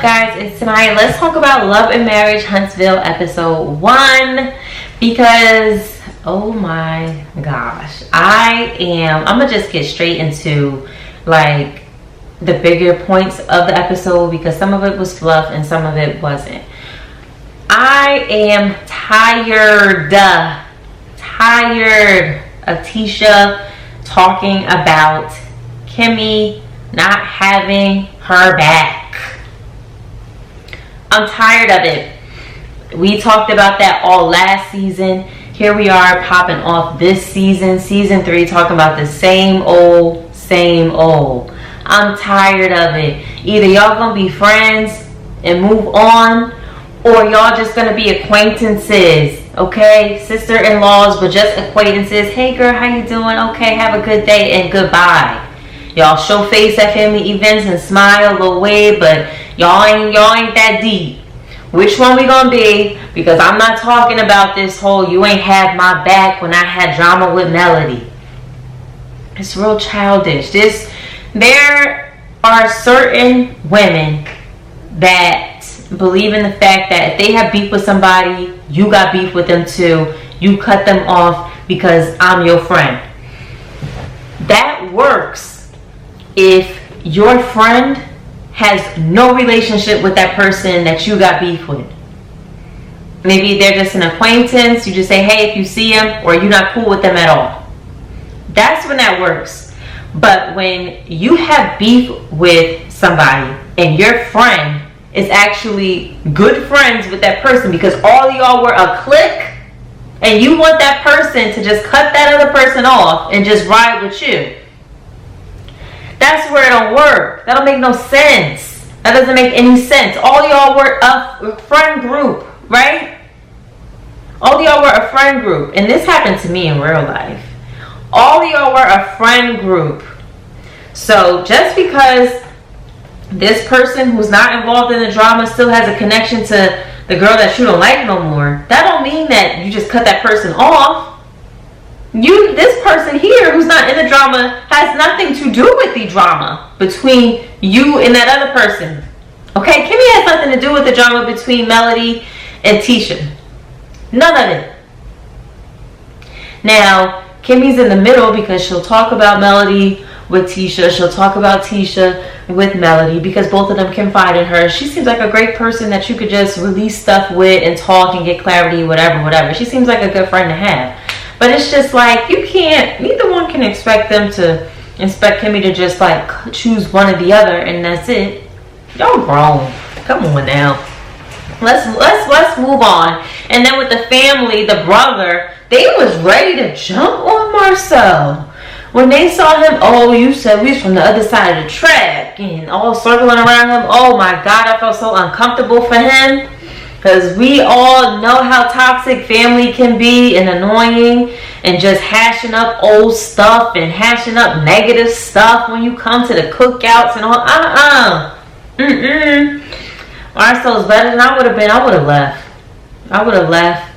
guys? It's tonight. Let's talk about Love and Marriage Huntsville episode 1 because oh my gosh, I'm gonna just get straight into like the bigger points of the episode because some of it was fluff and some of it wasn't. I am tired of Tisha talking about Kimmy not having her back. I'm tired of it. We talked about that all last season. Here we are popping off this season, season 3, talking about the same old. I'm tired of it. Either y'all gonna be friends and move on, or y'all just gonna be acquaintances, okay? Sister-in-laws, but just acquaintances. Hey girl, how you doing? Okay, have a good day and goodbye. Y'all show face at family events and smile, a little wave, but y'all ain't that deep. Which one we gonna be? Because I'm not talking about this whole you ain't have my back when I had drama with Melody. It's real childish. There are certain women that believe in the fact that if they have beef with somebody, you got beef with them too. You cut them off because I'm your friend. That works if your friend has no relationship with that person that you got beef with. Maybe they're just an acquaintance. You just say, hey, if you see them, or you're not cool with them at all. That's when that works. But when you have beef with somebody and your friend is actually good friends with that person because all of y'all were a clique and you want that person to just cut that other person off and just ride with you, that's where it don't work. That don't make no sense. That doesn't make any sense. All y'all were a friend group, right? All y'all were a friend group. And this happened to me in real life. All y'all were a friend group. So just because this person who's not involved in the drama still has a connection to the girl that you don't like no more, that don't mean that you just cut that person off. This person here who's not in the drama has nothing to do with the drama between you and that other person. Okay, Kimmy has nothing to do with the drama between Melody and Tisha. None of it. Now, Kimmy's in the middle because she'll talk about Melody with Tisha. She'll talk about Tisha with Melody because both of them confide in her. She seems like a great person that you could just release stuff with and talk and get clarity, whatever. She seems like a good friend to have. But it's just like, neither one can expect Kimmy to just like choose one or the other and that's it. Y'all grown. Come on now. Let's move on. And then with the family, the brother, they was ready to jump on Marcel. When they saw him, oh, you said we was from the other side of the track and all circling around him. Oh my God, I felt so uncomfortable for him. Because we all know how toxic family can be and annoying and just hashing up old stuff and hashing up negative stuff when you come to the cookouts and all. Marcel's better than I would have been. I would have left.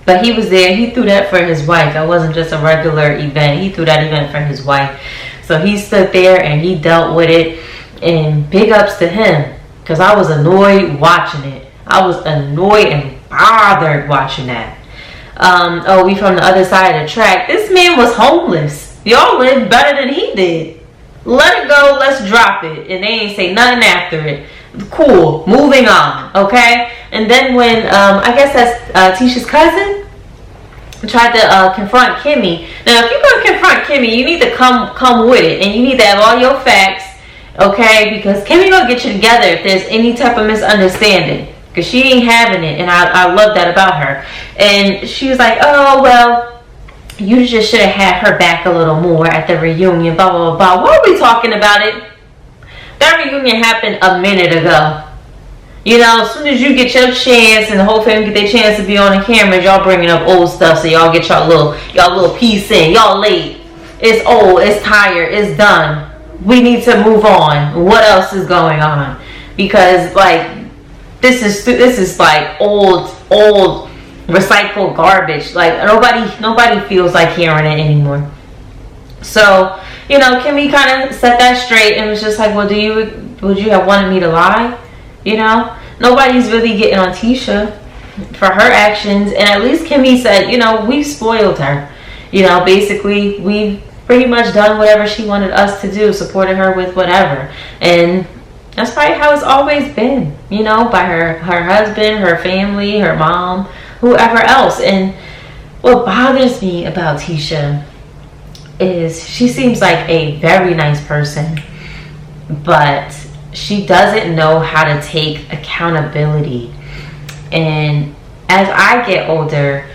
But he was there. He threw that for his wife. That wasn't just a regular event. He threw that event for his wife. So he stood there and he dealt with it. And big ups to him. Because I was annoyed watching it. I was annoyed and bothered watching that. We from the other side of the track. This man was homeless. Y'all lived better than he did. Let it go. Let's drop it. And they ain't say nothing after it. Cool. Moving on. Okay? And then when, I guess that's Tisha's cousin, tried to confront Kimmy. Now, if you're going to confront Kimmy, you need to come with it. And you need to have all your facts. Okay? Because Kimmy gonna get you together if there's any type of misunderstanding. Because she ain't having it. And I love that about her. And she was like, oh, well, you just should have had her back a little more at the reunion. Blah, blah, blah. Why are we talking about it? That reunion happened a minute ago. You know, as soon as you get your chance and the whole family get their chance to be on the cameras, y'all bringing up old stuff so y'all get y'all little piece in. Y'all late. It's old. It's tired. It's done. We need to move on. What else is going on? Because, like, this is like old recycled garbage. Like nobody feels like hearing it anymore. So, you know, Kimmy kind of set that straight and was just like, well, would you have wanted me to lie? You know, nobody's really getting on Tisha for her actions. And at least Kimmy said, you know, we've spoiled her. You know, basically, we've pretty much done whatever she wanted us to do, supported her with whatever. And that's probably how it's always been, you know, by her husband, her family, her mom, whoever else. And what bothers me about Tisha is she seems like a very nice person, but she doesn't know how to take accountability. And as I get older,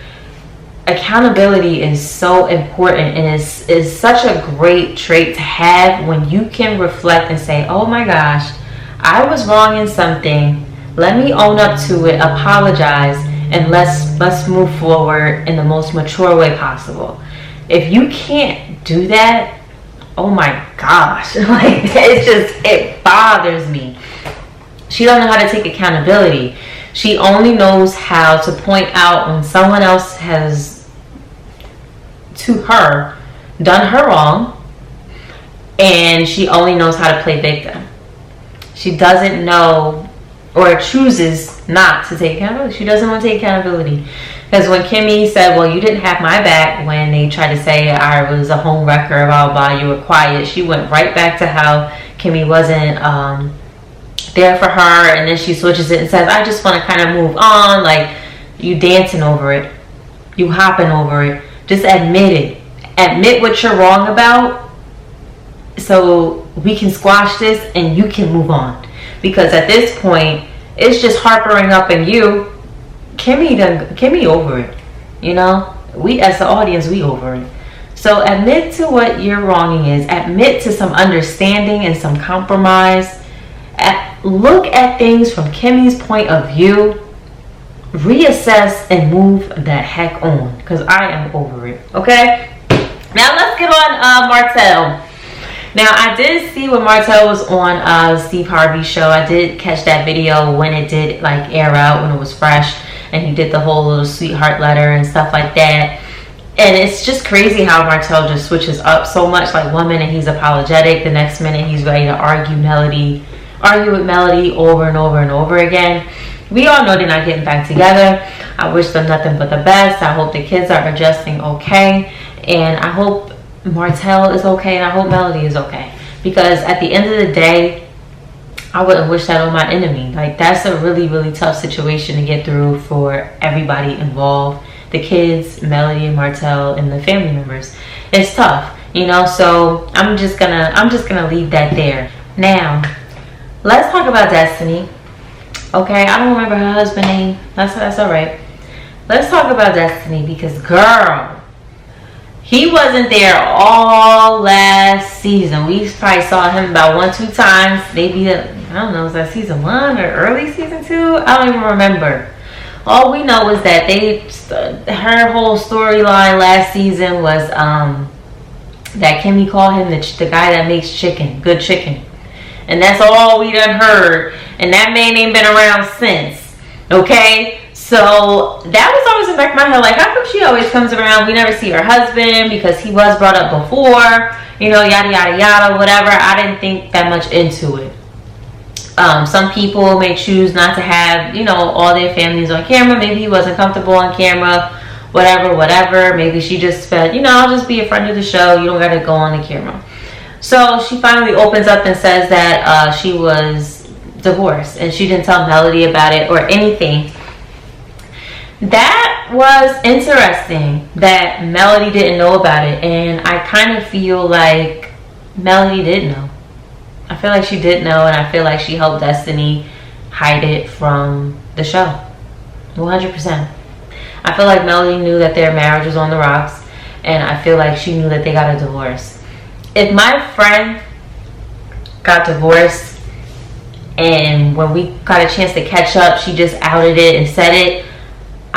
accountability is so important, and is such a great trait to have when you can reflect and say, oh my gosh, I was wrong in something. Let me own up to it, apologize, and let's move forward in the most mature way possible. If you can't do that, oh my gosh, like it bothers me. She doesn't know how to take accountability. She only knows how to point out when someone else has, to her, done her wrong, and she only knows how to play victim. She doesn't know, or chooses not to take accountability. She doesn't want to take accountability. Because when Kimmy said, well, you didn't have my back when they tried to say I was a home wrecker, blah, blah, you were quiet, she went right back to how Kimmy wasn't there for her, and then she switches it and says, I just want to kind of move on. Like, you dancing over it, you hopping over it. Just admit it. Admit what you're wrong about, so we can squash this and you can move on. Because at this point, it's just harpering up in you. Kimmy over it. You know, we as the audience, we over it. So admit to what your wronging is. Admit to some understanding and some compromise. Look at things from Kimmy's point of view. Reassess and move the heck on. Because I am over it. Okay? Now let's get on Martell. Now, I did see when Martell was on Steve Harvey's show. I did catch that video when it did like air out, when it was fresh, and he did the whole little sweetheart letter and stuff like that. And it's just crazy how Martell just switches up so much. Like, one minute he's apologetic, the next minute he's ready to argue with Melody over and over and over again. We all know they're not getting back together. I wish them nothing but the best. I hope the kids are adjusting okay, and I hope Martell is okay, and I hope Melody is okay. Because at the end of the day, I wouldn't wish that on my enemy. Like, that's a really, really tough situation to get through for everybody involved. The kids, Melody and Martell, and the family members. It's tough, you know, so I'm just gonna leave that there. Now, let's talk about Destiny. Okay, I don't remember her husband's name. That's alright. Let's talk about Destiny, because girl, he wasn't there all last season. We probably saw him about 1-2 times. Maybe, I don't know, was that season 1 or early season 2? I don't even remember. All we know is that her whole storyline last season was that Kimmy called him the guy that makes chicken, good chicken. And that's all we done heard. And that man ain't been around since. Okay? So that was always in the back of my head, like, how come she always comes around? We never see her husband because he was brought up before, you know, yada, yada, yada, whatever. I didn't think that much into it. Some people may choose not to have, you know, all their families on camera. Maybe he wasn't comfortable on camera, whatever. Maybe she just felt, you know, I'll just be a friend of the show. You don't got to go on the camera. So she finally opens up and says that she was divorced and she didn't tell Melody about it or anything. That was interesting that Melody didn't know about it, and I kind of feel like Melody did know. I feel like she did know, and I feel like she helped Destiny hide it from the show. 100%. I feel like Melody knew that their marriage was on the rocks, and I feel like she knew that they got a divorce. If my friend got divorced and when we got a chance to catch up, she just outed it and said it,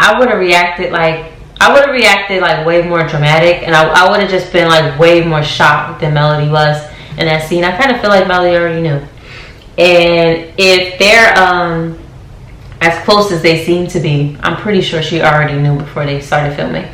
I would have reacted like way more dramatic, and I would have just been like way more shocked than Melody was in that scene. I kind of feel like Melody already knew. And if they're as close as they seem to be, I'm pretty sure she already knew before they started filming.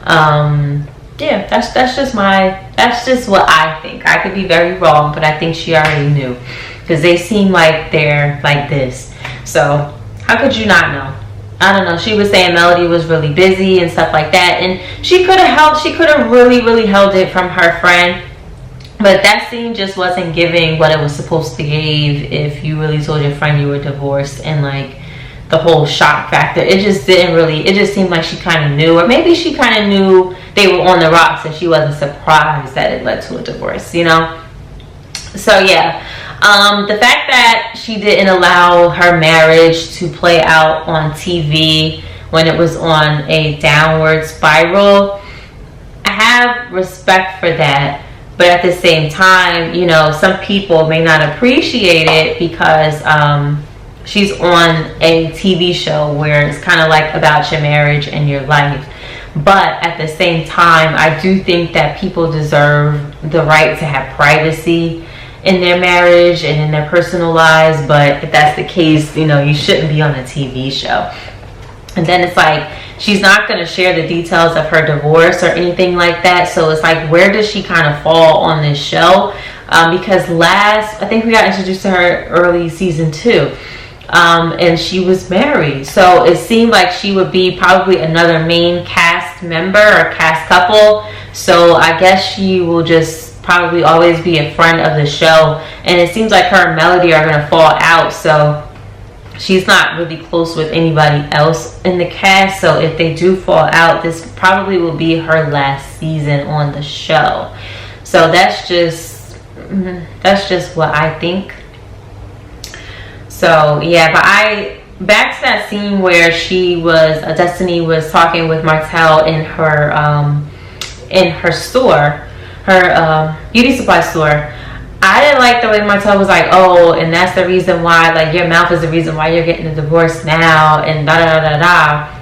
Yeah, that's just what I think. I could be very wrong, but I think she already knew, because they seem like they're like this. So how could you not know? I don't know. She was saying Melody was really busy and stuff like that, and she could have helped. She could have really held it from her friend, but that scene just wasn't giving what it was supposed to give if you really told your friend you were divorced, and like the whole shock factor. It just didn't really. It just seemed like she kind of knew, or maybe she kind of knew they were on the rocks, and she wasn't surprised that it led to a divorce. You know. So yeah. The fact that she didn't allow her marriage to play out on TV when it was on a downward spiral, I have respect for that. But at the same time, you know, some people may not appreciate it because she's on a TV show where it's kind of like about your marriage and your life. But at the same time, I do think that people deserve the right to have privacy in their marriage and in their personal lives. But if that's the case, you know, you shouldn't be on a TV show. And then it's like, she's not going to share the details of her divorce or anything like that. So it's like, where does she kind of fall on this show? Because I think we got introduced to her early season 2. And she was married. So it seemed like she would be probably another main cast member or cast couple. So I guess she will just probably always be a friend of the show, and it seems like her and Melody are going to fall out, so she's not really close with anybody else in the cast. So if they do fall out, this probably will be her last season on the show. So that's just what I think. So yeah, but back to that scene where Destiny was talking with Martell in her store, her beauty supply store. I didn't like the way Martell was like, oh, and that's the reason why, like, your mouth is the reason why you're getting a divorce now, and da da da da.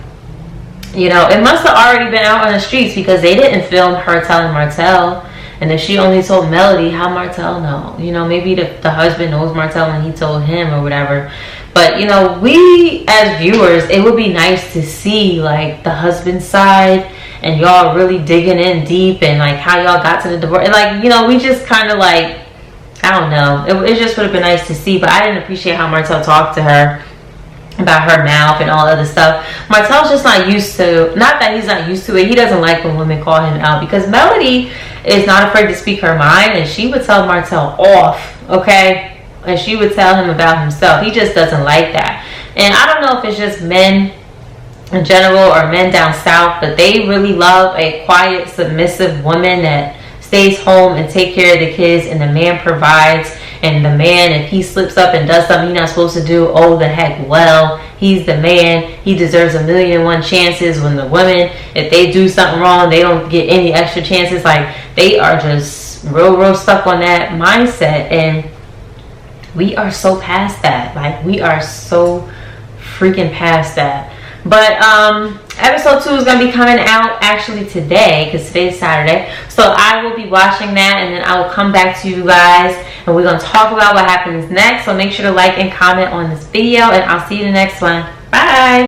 You know, it must have already been out on the streets because they didn't film her telling Martell. And if she only told Melody, how Martell know? You know, maybe the husband knows Martell and he told him or whatever. But, you know, we as viewers, it would be nice to see, like, the husband's side and y'all really digging in deep and, like, how y'all got to the divorce. And, like, you know, we just kind of, like, I don't know. It just would have been nice to see. But I didn't appreciate how Martell talked to her about her mouth and all other stuff. Martell's just not used to, not that he's not used to it, he doesn't like when women call him out, because Melody is not afraid to speak her mind, and she would tell Martell off, okay? And she would tell him about himself. He just doesn't like that. And I don't know if it's just men in general or men down south, but they really love a quiet, submissive woman that stays home and take care of the kids, and the man provides. And the man, if he slips up and does something he's not supposed to do, oh the heck well, he's the man. He deserves 1,000,001 chances. When the women, if they do something wrong, they don't get any extra chances. Like, they are just real stuck on that mindset, and we are so past that. Like, we are so freaking past that. But episode 2 is going to be coming out actually today, because today's Saturday. So I will be watching that, and then I will come back to you guys, and we're going to talk about what happens next. So make sure to like and comment on this video, and I'll see you in the next one. Bye!